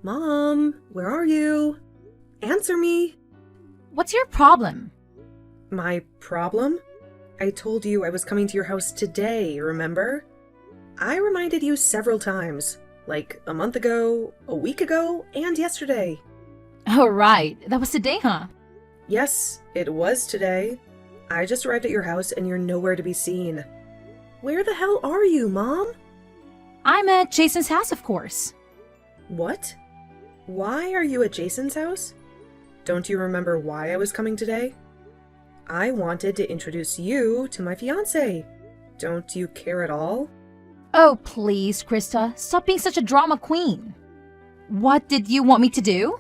Mom, where are you? Answer me. What's your problem? My problem? I told you I was coming to your house today, remember? I reminded you several times, like a month ago, a week ago, and yesterday. Oh, right. That was today, huh? Yes, it was today. I just arrived at your house and you're nowhere to be seen. Where the hell are you, Mom? I'm at Jason's house, of course. What? Why are you at Jason's house? Don't you remember why I was coming today? I wanted to introduce you to my fiancé. Don't you care at all? Oh, please, Krista. Stop being such a drama queen. What did you want me to do?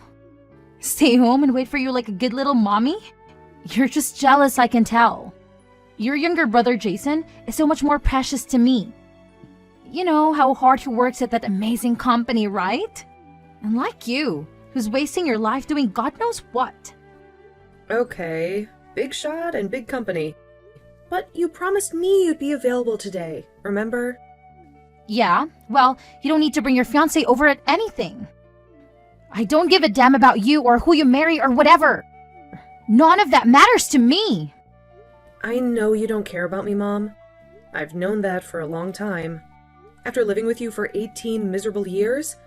Stay home and wait for you like a good little mommy? You're just jealous, I can tell. Your younger brother, Jason, is so much more precious to me. You know how hard he works at that amazing company, right? Unlike you, who's wasting your life doing God knows what. Okay, big shot and big company. But you promised me you'd be available today, remember? Yeah, well, you don't need to bring your fiancé over at anything. I don't give a damn about you or who you marry or whatever. None of that matters to me. I know you don't care about me, Mom. I've known that for a long time. After living with you for 18 miserable years,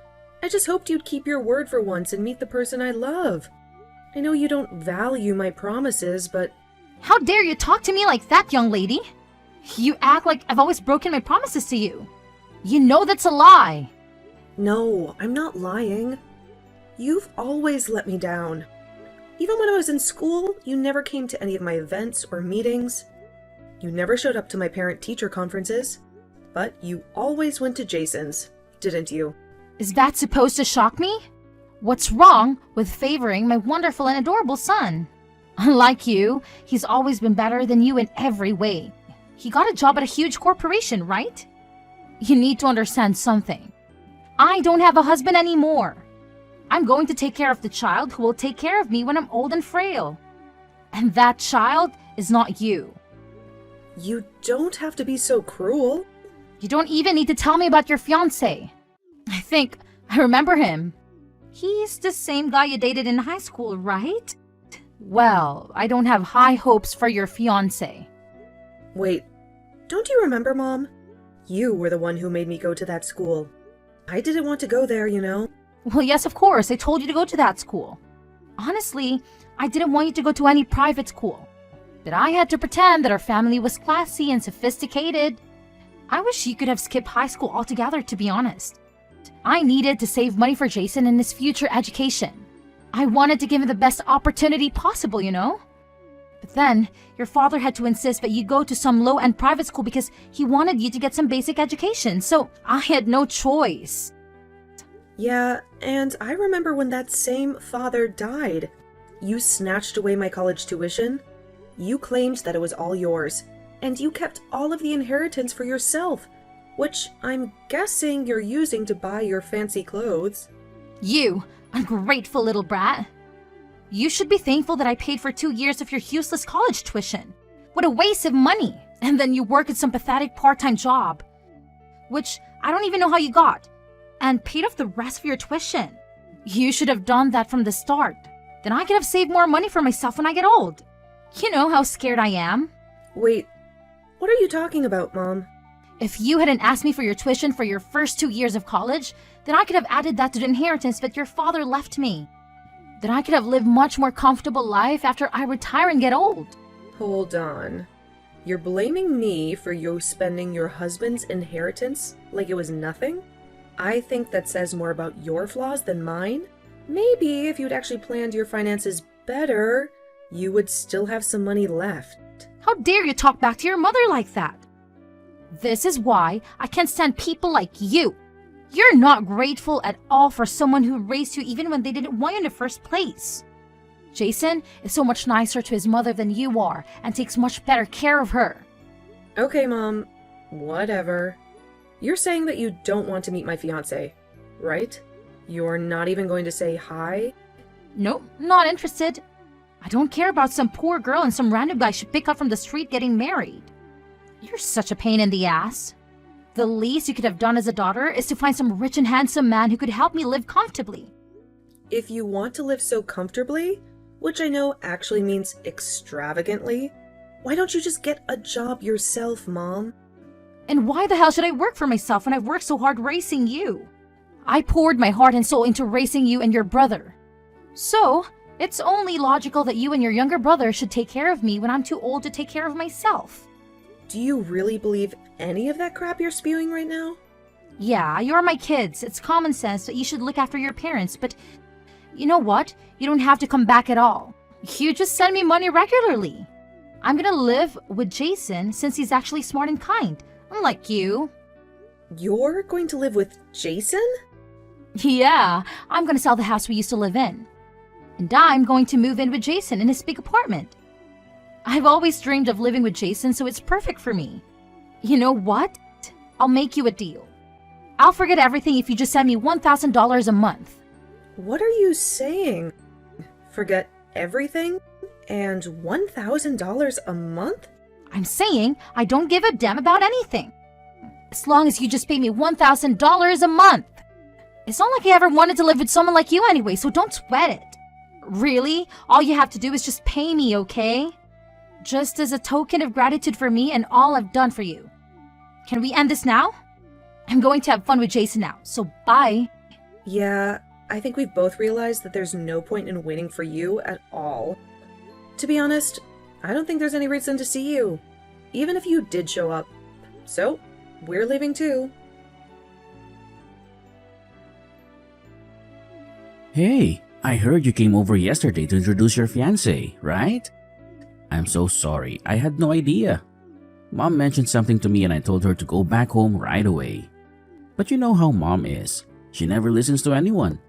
I just hoped you'd keep your word for once and meet the person I love. I know you don't value my promises, but... How dare you talk to me like that, young lady? You act like I've always broken my promises to you. You know that's a lie. No, I'm not lying. You've always let me down. Even when I was in school, you never came to any of my events or meetings. You never showed up to my parent-teacher conferences. But you always went to Jason's, didn't you? Is that supposed to shock me? What's wrong with favoring my wonderful and adorable son? Unlike you, he's always been better than you in every way. He got a job at a huge corporation, right? You need to understand something. I don't have a husband anymore. I'm going to take care of the child who will take care of me when I'm old and frail. And that child is not you. You don't have to be so cruel. You don't even need to tell me about your fiancé. I think I remember him. He's the same guy you dated in high school, right? Well, I don't have high hopes for your fiancé. Wait, don't you remember, Mom? You were the one who made me go to that school. I didn't want to go there, you know. Well, yes, of course. I told you to go to that school. Honestly, I didn't want you to go to any private school. But I had to pretend that our family was classy and sophisticated. I wish you could have skipped high school altogether, to be honest. I needed to save money for Jason and his future education. I wanted to give him the best opportunity possible, you know? But then, your father had to insist that you go to some low-end private school because he wanted you to get some basic education, so I had no choice. Yeah, and I remember when that same father died. You snatched away my college tuition. You claimed that it was all yours, and you kept all of the inheritance for yourself, which I'm guessing you're using to buy your fancy clothes. You, ungrateful little brat. You should be thankful that I paid for 2 years of your useless college tuition. What a waste of money! And then you work at some pathetic part-time job, which I don't even know how you got, and paid off the rest of your tuition. You should have done that from the start. Then I could have saved more money for myself when I get old. You know how scared I am. Wait, what are you talking about, Mom? If you hadn't asked me for your tuition for your first 2 years of college, then I could have added that to the inheritance that your father left me. Then I could have lived much more comfortable life after I retire and get old. Hold on. You're blaming me for you spending your husband's inheritance like it was nothing? I think that says more about your flaws than mine. Maybe if you'd actually planned your finances better, you would still have some money left. How dare you talk back to your mother like that? This is why I can't stand people like you. You're not grateful at all for someone who raised you even when they didn't want you in the first place. Jason is so much nicer to his mother than you are and takes much better care of her. Okay, Mom. Whatever. You're saying that you don't want to meet my fiancé, right? You're not even going to say hi? Nope, not interested. I don't care about some poor girl and some random guy should pick up from the street getting married. You're such a pain in the ass. The least you could have done as a daughter is to find some rich and handsome man who could help me live comfortably. If you want to live so comfortably, which I know actually means extravagantly, why don't you just get a job yourself, Mom? And why the hell should I work for myself when I've worked so hard racing you? I poured my heart and soul into racing you and your brother. So, it's only logical that you and your younger brother should take care of me when I'm too old to take care of myself. Do you really believe any of that crap you're spewing right now? Yeah, you're my kids. It's common sense that you should look after your parents, but you know what? You don't have to come back at all. You just send me money regularly. I'm gonna live with Jason since he's actually smart and kind, unlike you. You're going to live with Jason? Yeah, I'm gonna sell the house we used to live in. And I'm going to move in with Jason in his big apartment. I've always dreamed of living with Jason, so it's perfect for me. You know what? I'll make you a deal. I'll forget everything if you just send me $1,000 a month. What are you saying? Forget everything? And $1,000 a month? I'm saying I don't give a damn about anything. As long as you just pay me $1,000 a month. It's not like I ever wanted to live with someone like you anyway, so don't sweat it. Really? All you have to do is just pay me, okay? Just as a token of gratitude for me and all I've done for you. Can we end this now? I'm going to have fun with Jason now, so bye. Yeah, I think we've both realized that there's no point in waiting for you at all. To be honest, I don't think there's any reason to see you, even if you did show up. So, we're leaving too. Hey, I heard you came over yesterday to introduce your fiancé, right? I'm so sorry, I had no idea. Mom mentioned something to me and I told her to go back home right away. But you know how Mom is. She never listens to anyone.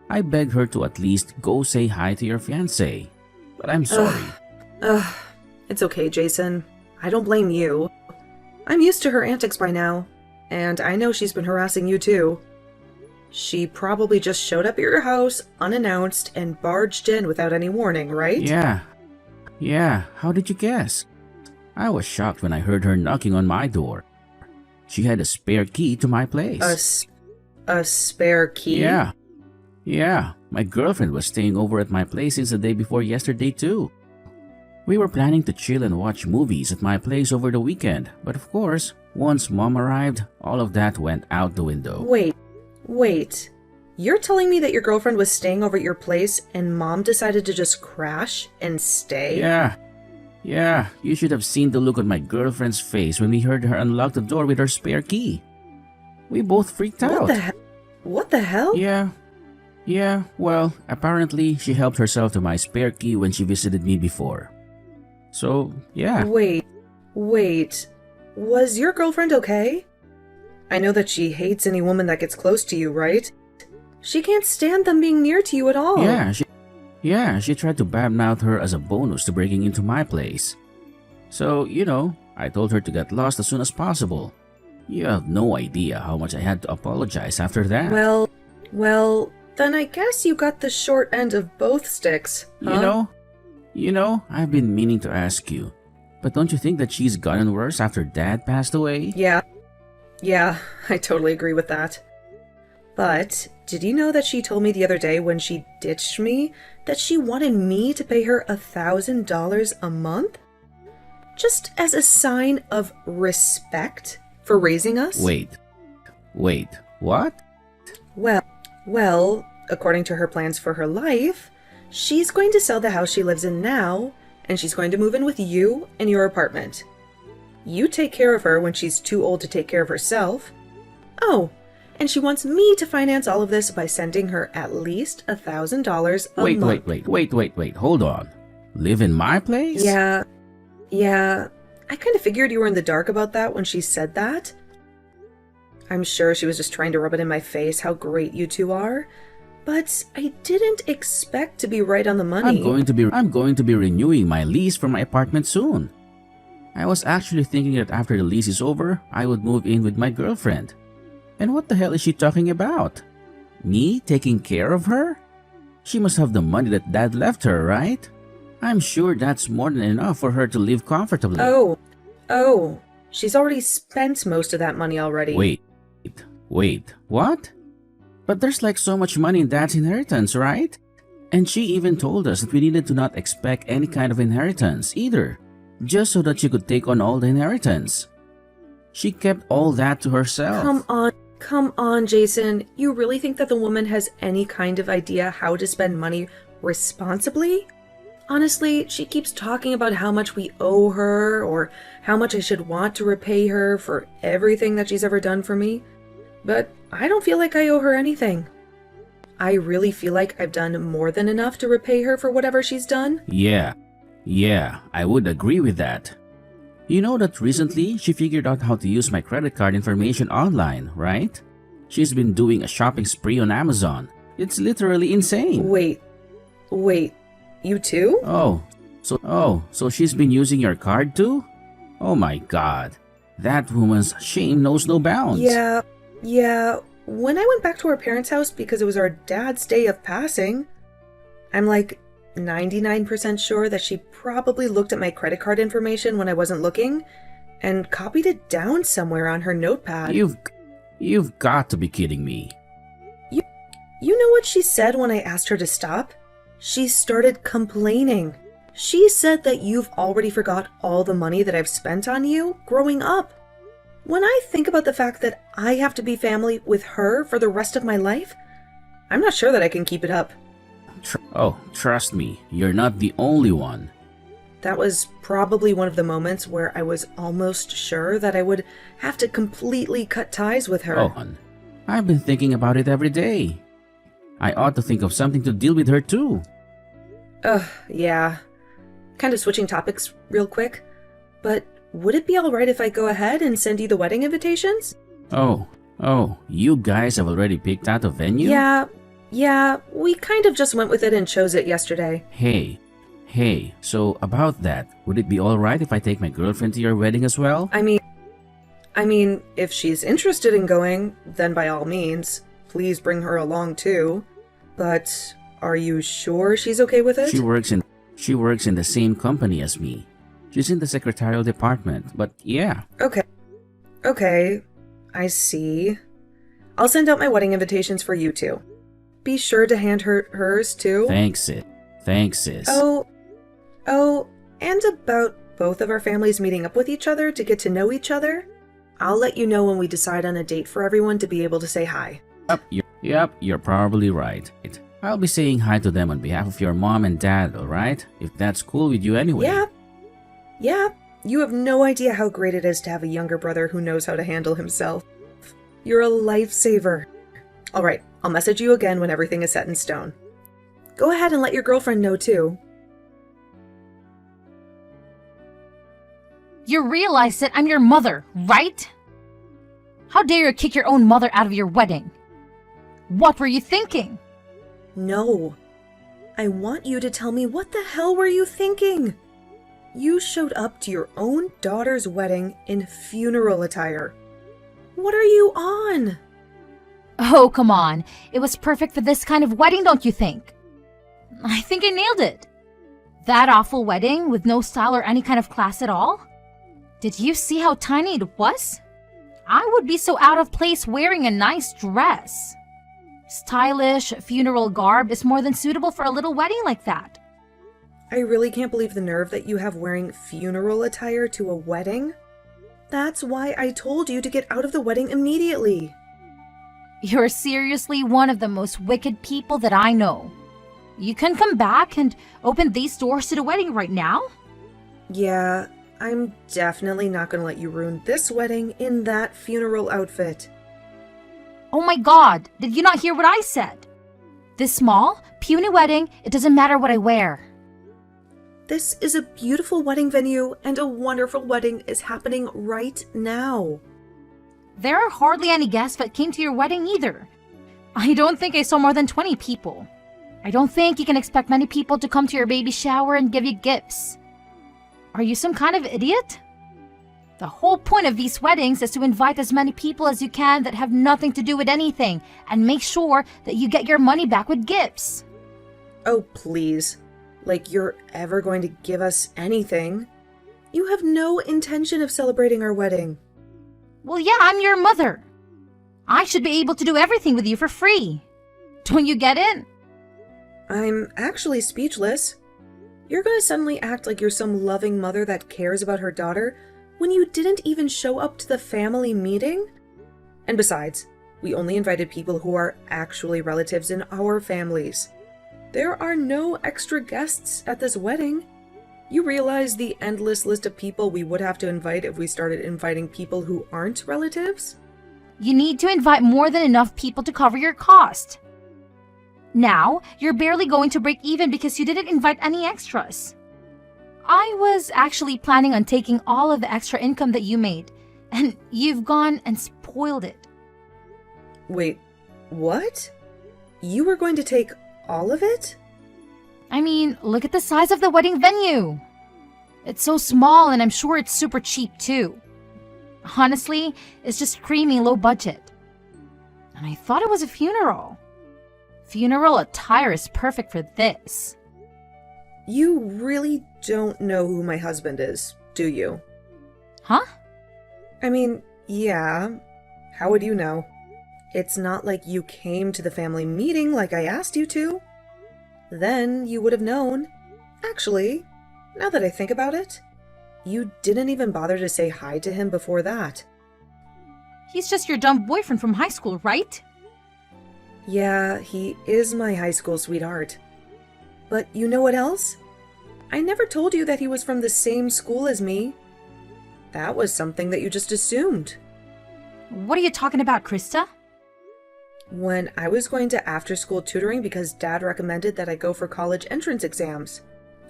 I begged her to at least go say hi to your fiancé. But I'm sorry. It's okay, Jason. I don't blame you. I'm used to her antics by now, and I know she's been harassing you too. She probably just showed up at your house unannounced and barged in without any warning, right? Yeah, how did you guess? I was shocked when I heard her knocking on my door. She had a spare key to my place. A spare key? Yeah, my girlfriend was staying over at my place since the day before yesterday too. We were planning to chill and watch movies at my place over the weekend, but of course, once Mom arrived, all of that went out the window. Wait. You're telling me that your girlfriend was staying over at your place and Mom decided to just crash and stay? Yeah, you should have seen the look on my girlfriend's face when we heard her unlock the door with her spare key. We both freaked out. What the hell? Yeah, well, apparently she helped herself to my spare key when she visited me before. So, yeah. Wait. Was your girlfriend okay? I know that she hates any woman that gets close to you, right? She can't stand them being near to you at all. Yeah, she tried to badmouth her as a bonus to breaking into my place. So, I told her to get lost as soon as possible. You have no idea how much I had to apologize after that. Well, then I guess you got the short end of both sticks, huh? I've been meaning to ask you, but don't you think that she's gotten worse after Dad passed away? Yeah, I totally agree with that. But did you know that she told me the other day when she ditched me that she wanted me to pay her $1,000 a month? Just as a sign of respect for raising us? Wait, what? Well, according to her plans for her life, she's going to sell the house she lives in now, and she's going to move in with you in your apartment. You take care of her when she's too old to take care of herself. Oh, and she wants me to finance all of this by sending her at least $1,000 a month. Wait, hold on. Live in my place? Yeah. I kind of figured you were in the dark about that when she said that. I'm sure she was just trying to rub it in my face how great you two are. But I didn't expect to be right on the money. I'm going to be renewing my lease for my apartment soon. I was actually thinking that after the lease is over, I would move in with my girlfriend. And what the hell is she talking about? Me taking care of her? She must have the money that Dad left her, right? I'm sure that's more than enough for her to live comfortably. Oh, she's already spent most of that money already. Wait, what? But there's like so much money in Dad's inheritance, right? And she even told us that we needed to not expect any kind of inheritance either, just so that she could take on all the inheritance. She kept all that to herself. Come on, Jason. You really think that the woman has any kind of idea how to spend money responsibly? Honestly, she keeps talking about how much we owe her or how much I should want to repay her for everything that she's ever done for me. But I don't feel like I owe her anything. I really feel like I've done more than enough to repay her for whatever she's done. Yeah, I would agree with that. You know that recently she figured out how to use my credit card information online, right? She's been doing a shopping spree on Amazon. It's literally insane. Wait, you too? So she's been using your card too? Oh my god. That woman's shame knows no bounds. Yeah. When I went back to our parents' house because it was our dad's day of passing, I'm like 99% sure that she probably looked at my credit card information when I wasn't looking and copied it down somewhere on her notepad. You've got to be kidding me. You know what she said when I asked her to stop? She started complaining. She said that you've already forgot all the money that I've spent on you growing up. When I think about the fact that I have to be family with her for the rest of my life, I'm not sure that I can keep it up. Trust me, you're not the only one. That was probably one of the moments where I was almost sure that I would have to completely cut ties with her. Oh, I've been thinking about it every day. I ought to think of something to deal with her too. Yeah. Kind of switching topics real quick, but would it be alright if I go ahead and send you the wedding invitations? Oh, you guys have already picked out a venue? Yeah, we kind of just went with it and chose it yesterday. Hey, so about that, would it be alright if I take my girlfriend to your wedding as well? I mean, if she's interested in going, then by all means, please bring her along too. But are you sure she's okay with it? She works in the same company as me. She's in the secretarial department, but yeah. Okay, I see. I'll send out my wedding invitations for you two. Be sure to hand her hers too. Thanks, sis. Oh, and about both of our families meeting up with each other to get to know each other, I'll let you know when we decide on a date for everyone to be able to say hi. Yep, you're probably right. I'll be saying hi to them on behalf of your mom and dad, alright? If that's cool with you anyway. Yeah, you have no idea how great it is to have a younger brother who knows how to handle himself. You're a lifesaver. Alright, I'll message you again when everything is set in stone. Go ahead and let your girlfriend know too. You realize that I'm your mother, right? How dare you kick your own mother out of your wedding? What were you thinking? No. I want you to tell me what the hell were you thinking? You showed up to your own daughter's wedding in funeral attire. What are you on? Oh, come on. It was perfect for this kind of wedding, don't you think? I think I nailed it. That awful wedding with no style or any kind of class at all? Did you see how tiny it was? I would be so out of place wearing a nice dress. Stylish funeral garb is more than suitable for a little wedding like that. I really can't believe the nerve that you have wearing funeral attire to a wedding. That's why I told you to get out of the wedding immediately. You're seriously one of the most wicked people that I know. You can come back and open these doors to the wedding right now? Yeah, I'm definitely not going to let you ruin this wedding in that funeral outfit. Oh my god, did you not hear what I said? This small, puny wedding, it doesn't matter what I wear. This is a beautiful wedding venue, and a wonderful wedding is happening right now. There are hardly any guests that came to your wedding either. I don't think I saw more than 20 people. I don't think you can expect many people to come to your baby shower and give you gifts. Are you some kind of idiot? The whole point of these weddings is to invite as many people as you can that have nothing to do with anything and make sure that you get your money back with gifts. Oh, please. Like you're ever going to give us anything. You have no intention of celebrating our wedding. Well, yeah, I'm your mother. I should be able to do everything with you for free. Don't you get it? I'm actually speechless. You're gonna suddenly act like you're some loving mother that cares about her daughter when you didn't even show up to the family meeting? And besides, we only invited people who are actually relatives in our families. There are no extra guests at this wedding. You realize the endless list of people we would have to invite if we started inviting people who aren't relatives? You need to invite more than enough people to cover your cost. Now, you're barely going to break even because you didn't invite any extras. I was actually planning on taking all of the extra income that you made, and you've gone and spoiled it. Wait, what? You were going to take all of it? I mean, look at the size of the wedding venue. It's so small, and I'm sure it's super cheap too. Honestly, it's just creamy low budget. And I thought it was a funeral. Funeral attire is perfect for this. You really don't know who my husband is, do you? Huh? I mean, yeah. How would you know? It's not like you came to the family meeting like I asked you to. Then you would have known. Actually, now that I think about it, you didn't even bother to say hi to him before that. He's just your dumb boyfriend from high school, right? Yeah, he is my high school sweetheart. But you know what else? I never told you that he was from the same school as me. That was something that you just assumed. What are you talking about, Krista? When I was going to after-school tutoring because Dad recommended that I go for college entrance exams,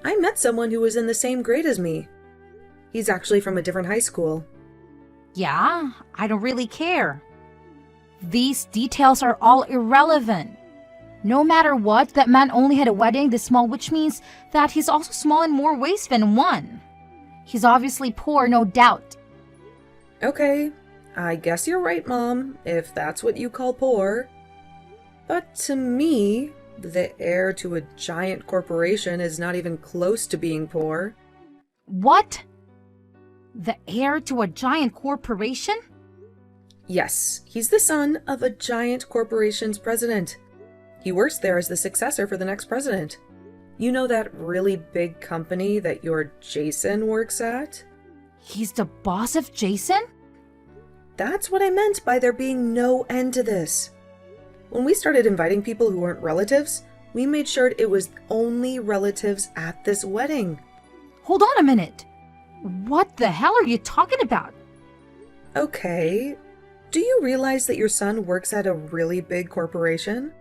I met someone who was in the same grade as me. He's actually from a different high school. Yeah, I don't really care. These details are all irrelevant. No matter what, that man only had a wedding this small, which means that he's also small in more ways than one. He's obviously poor, no doubt. Okay, I guess you're right, Mom, if that's what you call poor. But to me, the heir to a giant corporation is not even close to being poor. What? The heir to a giant corporation? Yes, he's the son of a giant corporation's president. He works there as the successor for the next president. You know that really big company that your Jason works at? He's the boss of Jason? That's what I meant by there being no end to this. When we started inviting people who weren't relatives, we made sure it was only relatives at this wedding. Hold on a minute. What the hell are you talking about? Okay, do you realize that your son works at a really big corporation?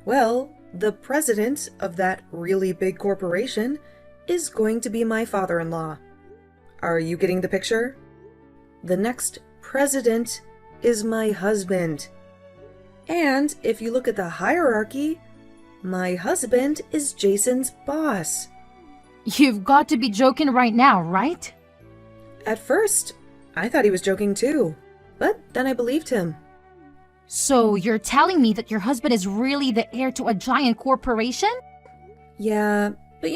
Well, the president of that really big corporation is going to be my father-in-law. Are you getting the picture? The next president is my husband. And if you look at the hierarchy, my husband is Jason's boss. You've got to be joking right now, right? At first, I thought he was joking too, but then I believed him. So you're telling me that your husband is really the heir to a giant corporation? Yeah, but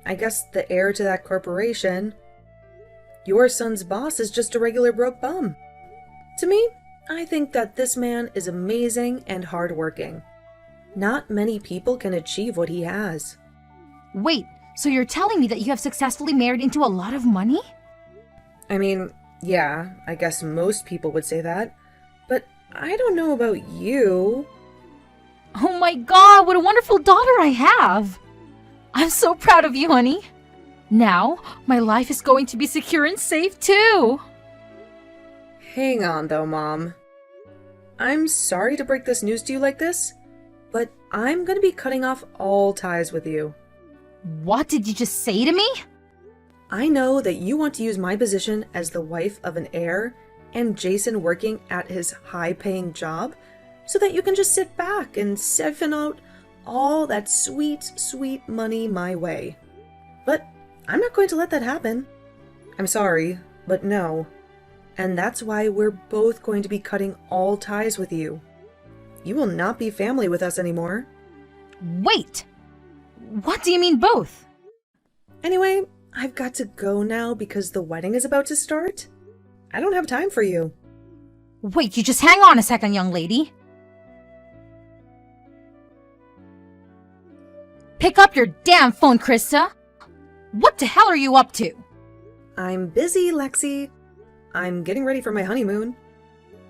I guess the heir to that corporation. Your son's boss is just a regular broke bum. To me, I think that this man is amazing and hardworking. Not many people can achieve what he has. Wait, so you're telling me that you have successfully married into a lot of money? I mean, yeah, I guess most people would say that. But I don't know about you. Oh my god, what a wonderful daughter I have! I'm so proud of you, honey. Now, my life is going to be secure and safe too. Hang on though, Mom. I'm sorry to break this news to you like this, but I'm gonna be cutting off all ties with you. What did you just say to me? I know that you want to use my position as the wife of an heir and Jason working at his high-paying job so that you can just sit back and siphon out all that sweet, sweet money my way. But I'm not going to let that happen. I'm sorry, but no. And that's why we're both going to be cutting all ties with you. You will not be family with us anymore. Wait! What do you mean both? Anyway, I've got to go now because the wedding is about to start. I don't have time for you. Wait, you just hang on a second, young lady. Pick up your damn phone, Krista. What the hell are you up to? I'm busy, Lexi. I'm getting ready for my honeymoon.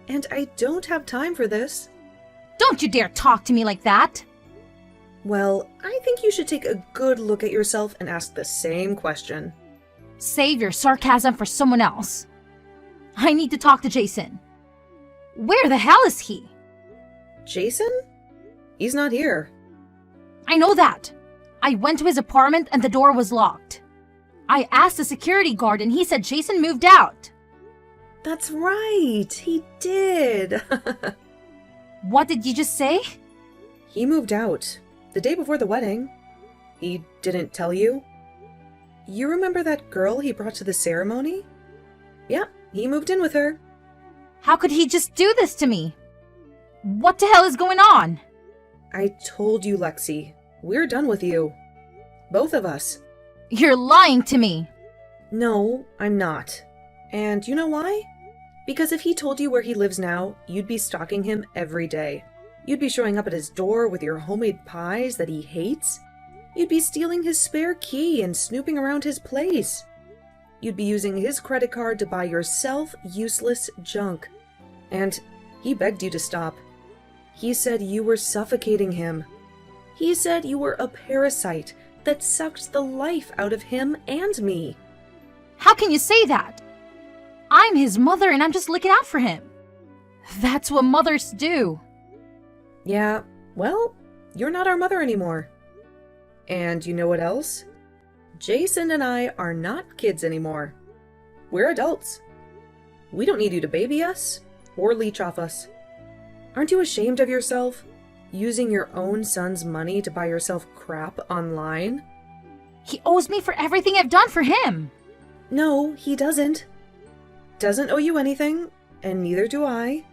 And I don't have time for this. Don't you dare talk to me like that. Well, I think you should take a good look at yourself and ask the same question. Save your sarcasm for someone else. I need to talk to Jason. Where the hell is he? Jason? He's not here. I know that. I went to his apartment and the door was locked. I asked the security guard and he said Jason moved out. That's right, he did. What did you just say? He moved out the day before the wedding. He didn't tell you? You remember that girl he brought to the ceremony? Yeah, he moved in with her. How could he just do this to me? What the hell is going on? I told you, Lexi. We're done with you. Both of us. You're lying to me. No, I'm not. And you know why? Because if he told you where he lives now, you'd be stalking him every day. You'd be showing up at his door with your homemade pies that he hates. You'd be stealing his spare key and snooping around his place. You'd be using his credit card to buy yourself useless junk. And he begged you to stop. He said you were suffocating him. He said you were a parasite that sucked the life out of him and me. How can you say that? I'm his mother and I'm just looking out for him. That's what mothers do. Yeah, well, you're not our mother anymore. And you know what else? Jason and I are not kids anymore. We're adults. We don't need you to baby us or leech off us. Aren't you ashamed of yourself? Using your own son's money to buy yourself crap online? He owes me for everything I've done for him. No, he doesn't. Doesn't owe you anything, and neither do I.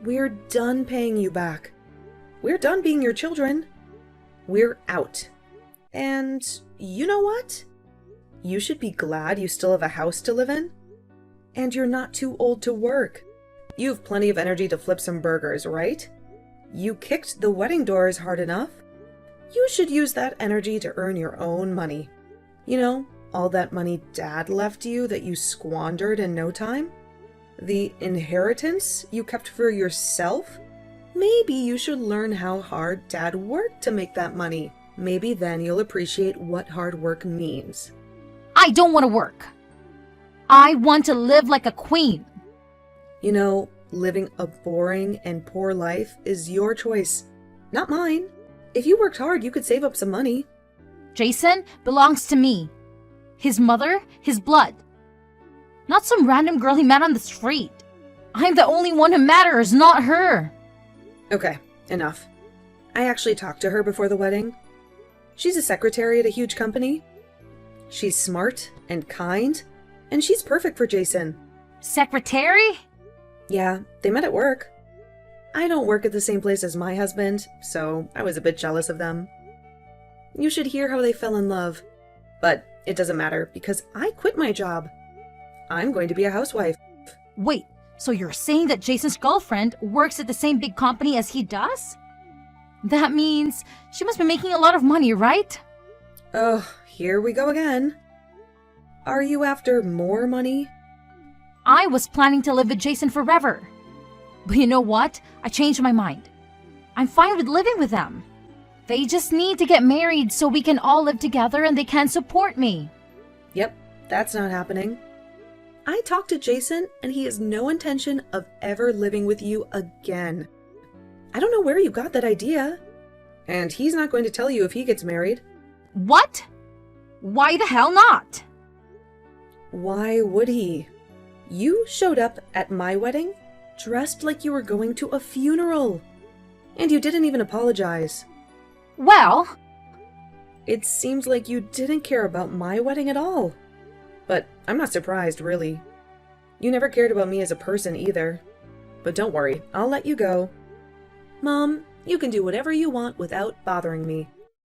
We're done paying you back. We're done being your children. We're out. And you know what? You should be glad you still have a house to live in. And you're not too old to work. You have plenty of energy to flip some burgers, right? You kicked the wedding doors hard enough. You should use that energy to earn your own money. You know, all that money Dad left you that you squandered in no time? The inheritance you kept for yourself? Maybe you should learn how hard Dad worked to make that money. Maybe then you'll appreciate what hard work means. I don't want to work. I want to live like a queen. You know, living a boring and poor life is your choice, not mine. If you worked hard, you could save up some money. Jason belongs to me. His mother, his blood. Not some random girl he met on the street. I'm the only one who matters, not her. Okay, enough. I actually talked to her before the wedding. She's a secretary at a huge company. She's smart and kind, and she's perfect for Jason. Secretary? Yeah, they met at work. I don't work at the same place as my husband, so I was a bit jealous of them. You should hear how they fell in love. But it doesn't matter because I quit my job. I'm going to be a housewife. Wait, so you're saying that Jason's girlfriend works at the same big company as he does? That means she must be making a lot of money, right? Oh, here we go again. Are you after more money? I was planning to live with Jason forever. But you know what? I changed my mind. I'm fine with living with them. They just need to get married so we can all live together and they can support me. Yep, that's not happening. I talked to Jason and he has no intention of ever living with you again. I don't know where you got that idea. And he's not going to tell you if he gets married. What? Why the hell not? Why would he? You showed up at my wedding dressed like you were going to a funeral. And you didn't even apologize. Well, it seems like you didn't care about my wedding at all. But I'm not surprised, really. You never cared about me as a person either. But don't worry, I'll let you go. Mom, you can do whatever you want without bothering me.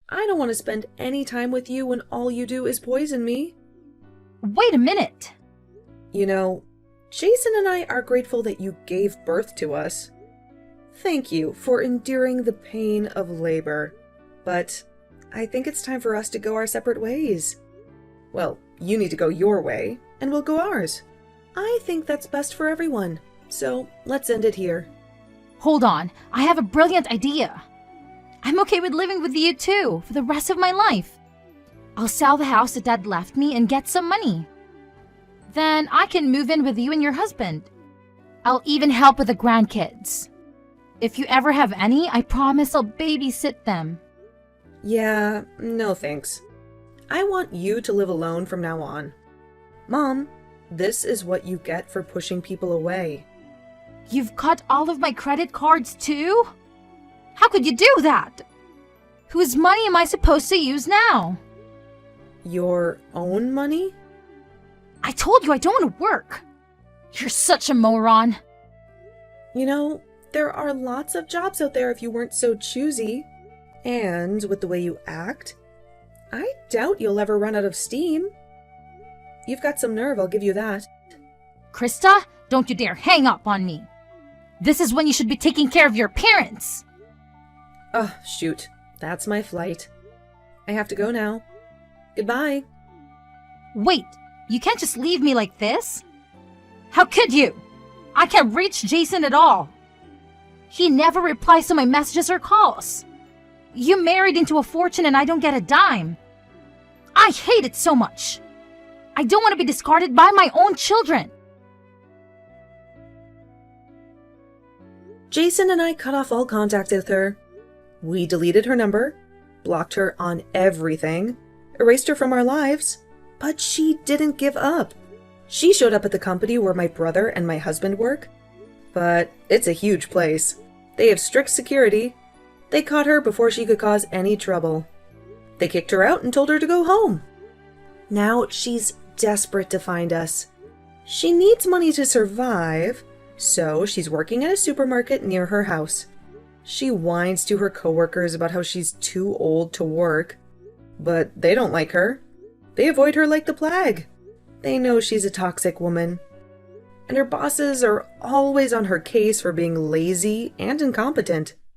I don't want to spend any time with you when all you do is poison me. wait a minute. You know, Jason and I are grateful that you gave birth to us. Thank you for enduring the pain of labor, but I think it's time for us to go our separate ways. Well, you need to go your way, and we'll go ours. I think that's best for everyone, so let's end it here. Hold on, I have a brilliant idea. I'm okay with living with you too, for the rest of my life. I'll sell the house that Dad left me and get some money. Then I can move in with you and your husband. I'll even help with the grandkids. If you ever have any, I promise I'll babysit them. Yeah, no thanks. I want you to live alone from now on. Mom, this is what you get for pushing people away. You've cut all of my credit cards too? How could you do that? Whose money am I supposed to use now? Your own money? I told you I don't want to work. You're such a moron. You know, there are lots of jobs out there if you weren't so choosy. And with the way you act, I doubt you'll ever run out of steam. You've got some nerve, I'll give you that. Krista, don't you dare hang up on me. This is when you should be taking care of your parents. Oh, shoot. That's my flight. I have to go now. Goodbye. Wait, you can't just leave me like this. How could you? I can't reach Jason at all. He never replies to my messages or calls. You married into a fortune and I don't get a dime. I hate it so much. I don't want to be discarded by my own children. Jason and I cut off all contact with her. We deleted her number, blocked her on everything, erased her from our lives, but she didn't give up. She showed up at the company where my brother and my husband work, but it's a huge place. They have strict security. They caught her before she could cause any trouble. They kicked her out and told her to go home. Now she's desperate to find us. She needs money to survive, so she's working at a supermarket near her house. She whines to her coworkers about how she's too old to work, but they don't like her. They avoid her like the plague. They know she's a toxic woman. And her bosses are always on her case for being lazy and incompetent.